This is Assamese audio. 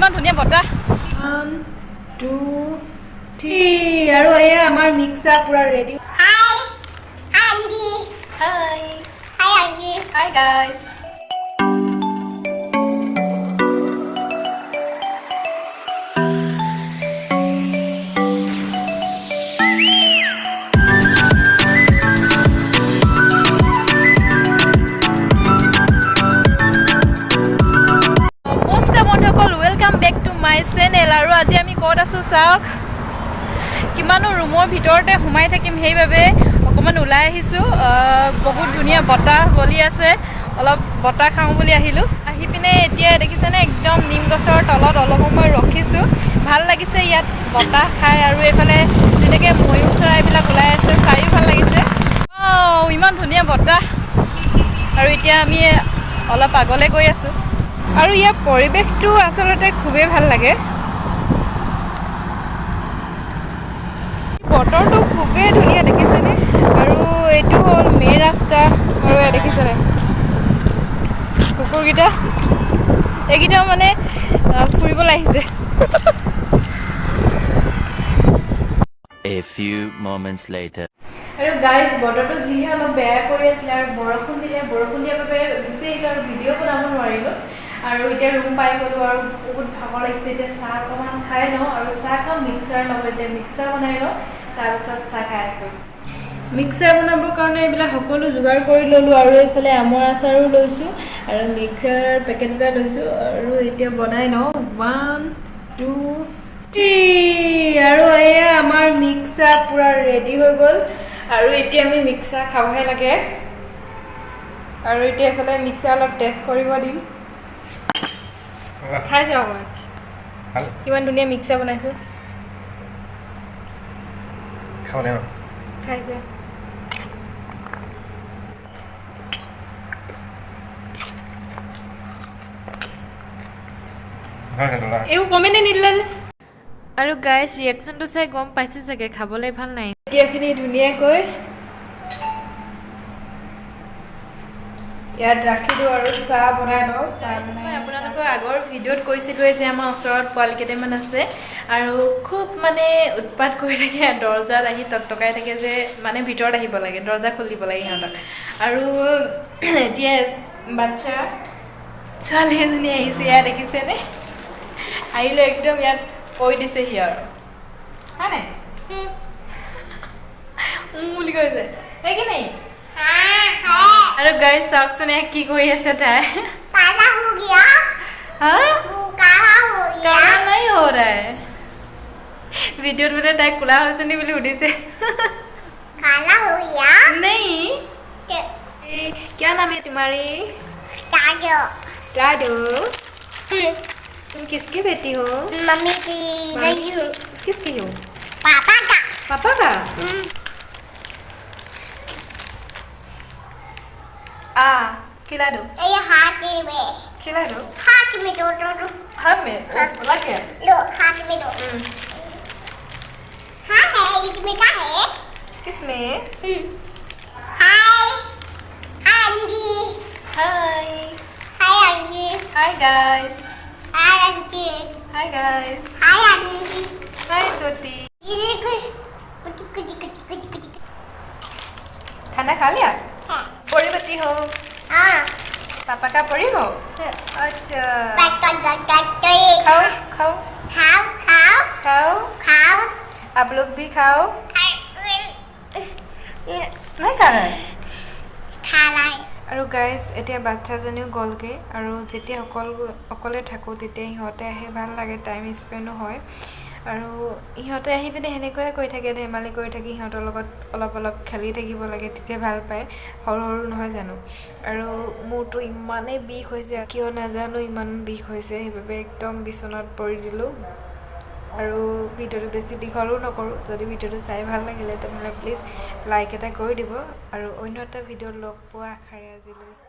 ইমান ধুনীয়া বতাহ 1 2 3 আৰু এয়া আমাৰ মিক্সাৰ পুৰা ৰেডি Hi Andy. হাই Hi Andy. Hi guys channel আৰু আজি আমি ক'ত আছো চাওক কিমানো ৰুমৰ ভিতৰতে সোমাই থাকিম সেইবাবে অকমান ওলাই আহিছো বহুত ধুনীয়া বতাহ বলি আছে অলপ বতাহ খাওঁ বুলি আহিলো আহি পিনে এতিয়া দেখিছেনে একদম নিম গছৰ তলত অলপ সময় ৰখিছো ভাল লাগিছে ইয়াত বতাহ খাই আৰু এফালে যেনেকৈ ময়ূৰ চৰাইবিলাক ওলাই আছে চাইও ভাল লাগিছে ইমান ধুনীয়া বতাহ আৰু এতিয়া আমি অলপ আগলৈ গৈ আছো আৰু ইয়াৰ পৰিৱেশটো আচলতে খুবেই ভাল লাগে বতৰটো খুবেই ধুনীয়া দেখিছেনে আৰু এইটো হ'ল মেইন ৰাস্তা আৰু এয়া দেখিছেনে কুকুৰকেইটা এইকেইটা মানে ফুৰিবলৈ আহিছে A few moments later আৰু গাইজ বতৰটো যিহে অলপ বেয়া কৰি আছিলে আৰু বৰষুণ দিয়াৰ বাবে গুচি আহিলোঁ আৰু ভিডিঅ' বনাব নোৱাৰিলোঁ আৰু এতিয়া ৰুম পাই গ'লোঁ আৰু বহুত ভাগৰ লাগিছে এতিয়া চাহ অকণমান খাই লওঁ আৰু চাহ খাওঁ মিক্সাৰ লগত এতিয়া মিক্সাৰ বনাই লওঁ তাৰপিছত চাহ খাই আছোঁ মিক্সাৰ বনাবৰ কাৰণে এইবিলাক সকলো যোগাৰ কৰি ল'লোঁ আৰু এইফালে আমৰ আচাৰো লৈছোঁ আৰু মিক্সাৰ পেকেট এটা লৈছোঁ আৰু এতিয়া বনাই লওঁ 1 2 3 আৰু এয়া আমাৰ মিক্সাৰ পুৰা ৰেডি হৈ গ'ল আৰু এতিয়া আমি মিক্সাৰ খাবহে লাগে আৰু এতিয়া এফালে মিক্সাৰ অলপ টেষ্ট কৰিব দিম খাই যাওঁ অকণমান কিমান ধুনীয়া মিক্সাৰ বনাইছোঁ খাই যোৱা এইবোৰ কমেণ্টে নিদিলে আৰু গাইজ ৰিয়েকশ্যনটো চাই গম পাইছে চাগে খাবলৈ ভাল নাই এতিয়াখিনি ধুনীয়াকৈ ইয়াত ৰাখিলোঁ আৰু চাহ বনাই লওঁ চাহ বনাই আপোনালোকৰ আগৰ ভিডিঅ'ত কৈছিলোঁ যে আমাৰ ওচৰত পোৱালি কেইটামান আছে আৰু খুব মানে উৎপাত কৰি থাকে দৰ্জাত আহি টকটকাই থাকে যে মানে ভিতৰত আহিব লাগে দৰ্জা খুলি দিব লাগে সিহঁতক আৰু এতিয়া বাচ্চা ছোৱালী এজনী আহিছে ইয়াত দেখিছেনে আহিলে একদম ইয়াত কৈ দিছেহি আৰু হয় নাই বুলি কৈছে সেই কি নাই আৰু গাইজ চাওকচোন ইয়াক কি কৰি আছে তাই কালা নাই हो रहा है ভিডিঅ'ত মানে তাই কোলা হৈছে নি বুলি সুধিছে काला हो गया नहीं क्या नाम है तुम्हारी टाडो टाडो तुम किसकी बेटी हो मम्मी की नहीं हूँ किसकी हो पापा का पापा का खिला दो ये हाथ में खिला दो हाथ में दो हाथ में बोला क्या लो हाथ में दो हाँ है इसमें क्या है किसमें हाय आंटी हाय hi aunty hi guys hi aunty hi guys hi aunty हाय छोटी ये कुछ कुछ कुछ कुछ कुछ खाना खा लिया हाँ बड़ी बच्ची हो हाँ पापा का परी हो अच्छा खाओ खाओ खाओ खाओ खाओ खाओ आप लोग भी खाओ नहीं खा रहा है खा रहा है আৰু গাইজ এতিয়া বাচ্চাজনীও গ'লগৈ আৰু যেতিয়া অকলে থাকোঁ তেতিয়া সিহঁতে আহি ভাল লাগে টাইম স্পেণ্ডো হয় আৰু সিহঁতে আহি পিনে সেনেকৈয়ে কৈ থাকে ধেমালি কৰি থাকি সিহঁতৰ লগত অলপ অলপ খেলি থাকিব লাগে তেতিয়া ভাল পায় সৰু সৰু নহয় জানো আৰু মোৰতো ইমানেই বিষ হৈছে কিয় নাজানো ইমান বিষ হৈছে সেইবাবে একদম বিচনাত পৰি দিলোঁ আৰু ভিডিঅ'টো বেছি দীঘলো নকৰোঁ যদি ভিডিঅ'টো চাই ভাল লাগিলে তেনেহ'লে প্লিজ লাইক এটা কৰি দিব আৰু অন্য এটা ভিডিঅ'ত লগ পোৱা আশাৰে আজিলৈ